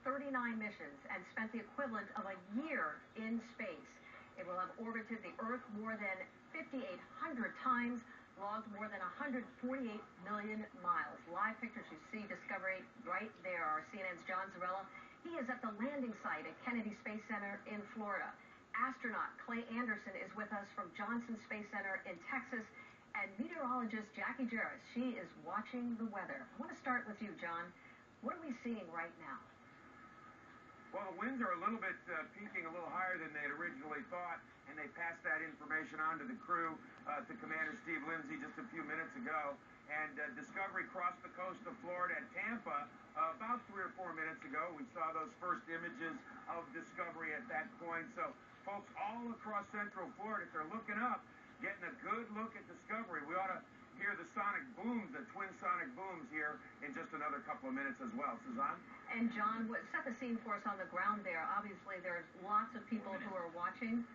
39 missions and spent the equivalent of a year in space. It will have orbited the Earth more than 5,800 times, logged more than 148 million miles. Live pictures you see Discovery right there are CNN's John Zarrella. He is at the landing site at Kennedy Space Center in Florida. Astronaut Clay Anderson is with us from Johnson Space Center in Texas. And meteorologist Jackie Jarris, she is watching the weather. I want to start with you, John. What are we seeing right now? Well, the winds are a little bit peaking a little higher than they had originally thought, and they passed that information on to the crew, to Commander Steve Lindsay just a few minutes ago. And Discovery crossed the coast of Florida at Tampa about 3 or 4 minutes ago. We saw those first images of Discovery at that point. So, folks all across Central Florida, if they're looking up, getting a good look at Discovery, we ought to hear the sonic booms, the twin sonic booms here in just another couple of minutes as well. Suzanne? And John, set the scene for us on the ground there. Obviously, there's lots of people who are watching.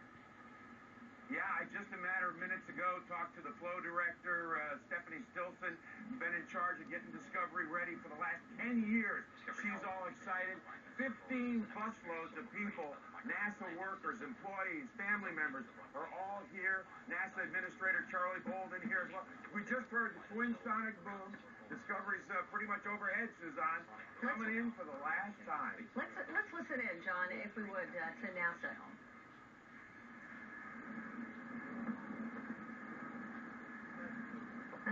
Yeah, I just a matter of minutes ago talked to the flow director, Stephanie Stilson, been in charge of getting Discovery ready for the last 10 years. She's all excited. 15 busloads of people, NASA workers, employees, family members are all here. NASA Administrator Charlie Bolden here as well. We just heard the twin sonic booms. Discovery's pretty much overhead, Suzanne, coming in for the last time. Let's listen in, John, if we would, to NASA.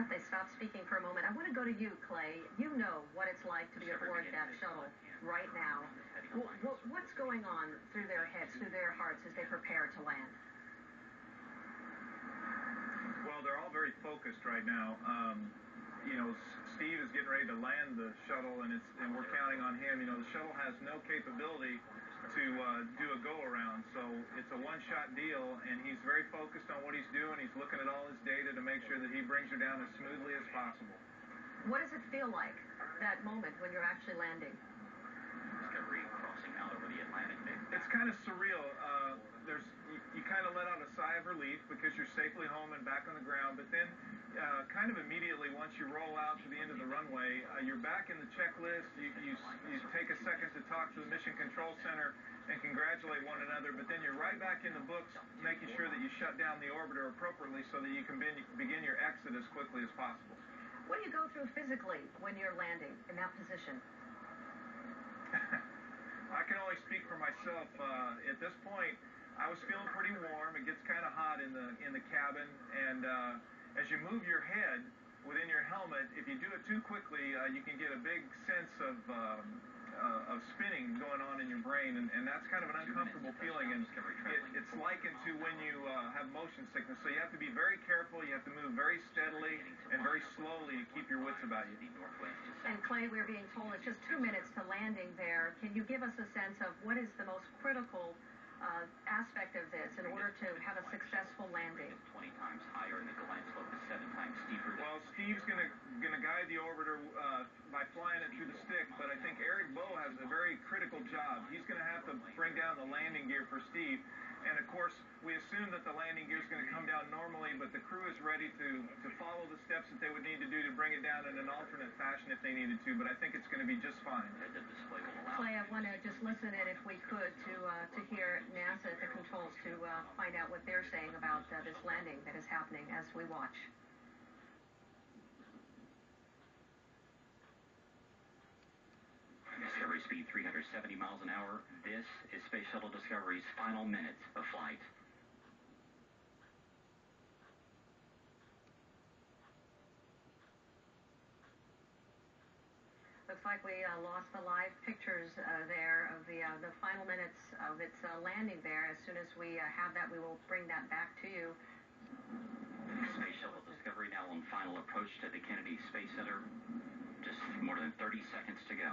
They stopped speaking for a moment. I want to go to you, Clay. You know what it's like to be aboard that shuttle right now. What's going on through their heads, through their hearts as they prepare to land? Well, they're all very focused right now. You know, Steve is getting ready to land the shuttle, and we're counting on him. You know, the shuttle has no capability to do a go-around, so it's a one-shot deal, and he's very focused on what he's doing. He's looking at all his data to make sure that he brings her down as smoothly as possible. What does it feel like, that moment when you're actually landing? Discovery crossing out over the Atlantic. It's kind of surreal. You kind of let out a sigh of relief because you're safely home and back on the ground, but then kind of immediately once you roll out to the end of the runway, you're back in the checklist. You take a second to talk to the Mission Control Center and congratulate one another, but then you're right back in the books making sure that you shut down the orbiter appropriately so that you can begin your exit as quickly as possible. What do you go through physically when you're landing in that position? I can only speak for myself. At this point, I was feeling pretty warm. It gets kind of hot in the cabin, and as you move your head within your helmet, if you do it too quickly, you can get a big sense of spinning going on in your brain, and that's kind of an uncomfortable feeling, and it's likened to when you have motion sickness. So you have to be very careful. You have to move very steadily and very slowly to keep your wits about you. And Clay, we're being told it's just 2 minutes to landing there. Can you give us a sense of what is the most critical aspect of this in order to have a successful landing? 20 times higher, and the glide slope is 7 times steeper. Well, Steve's going to guide the orbiter by flying it through the stick, but I think Eric Boe has a very critical job. He's going to have to bring down the landing gear for Steve, and of course, we assume that the landing gear is going to come down normally, but the crew is ready to follow the steps that they would need to do to bring it down in an alternate fashion if they needed to, but I think it's going to be just fine. Clay, I want to just listen in, if we could, to hear NASA at the controls to find out what they're saying about this landing that is happening as we watch. Discovery speed 370 miles an hour. This is Space Shuttle Discovery's final minutes of flight. Looks like we lost the live pictures there of the final minutes of its landing there. As soon as we have that, we will bring that back to you. Space Shuttle Discovery now on final approach to the Kennedy Space Center. Just more than 30 seconds to go.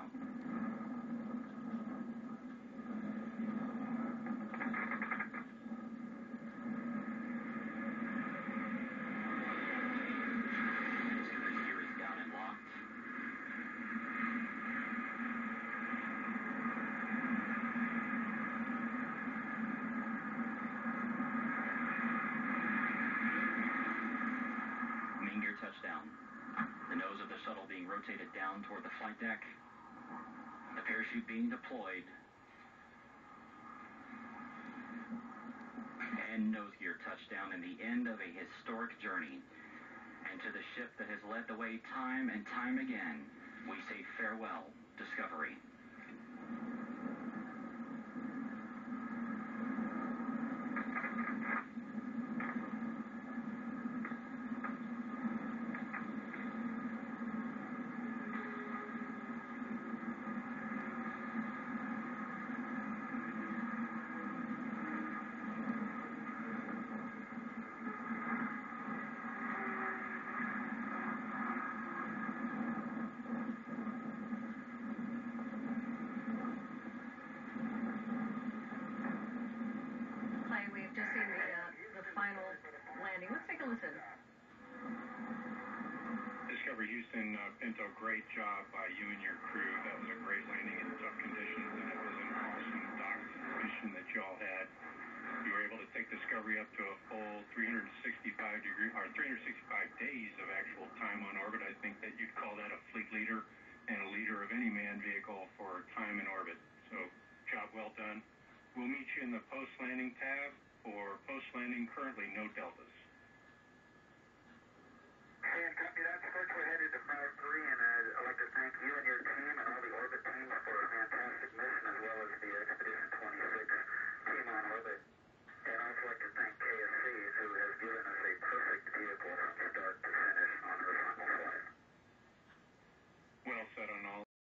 Touchdown. The nose of the shuttle being rotated down toward the flight deck. The Parachute being deployed. And nose gear touchdown and the end of a historic journey. And to the ship that has led the way time and time again, we say farewell, Discovery. We've just seen the final landing. Let's take a listen. Discovery Houston, Pinto, great job by you and your crew. That was a great landing in tough conditions, and it was an awesome dock mission that y'all had. You were able to take Discovery up to a full 365 days of actual time on orbit. I think that you'd call that a fleet leader and a leader of any manned vehicle for time in orbit. So, job well done. We'll meet you in the post-landing tab. For post-landing, currently no deltas. And copy that. Of course, we're headed to 5-3, and I'd like to thank you and your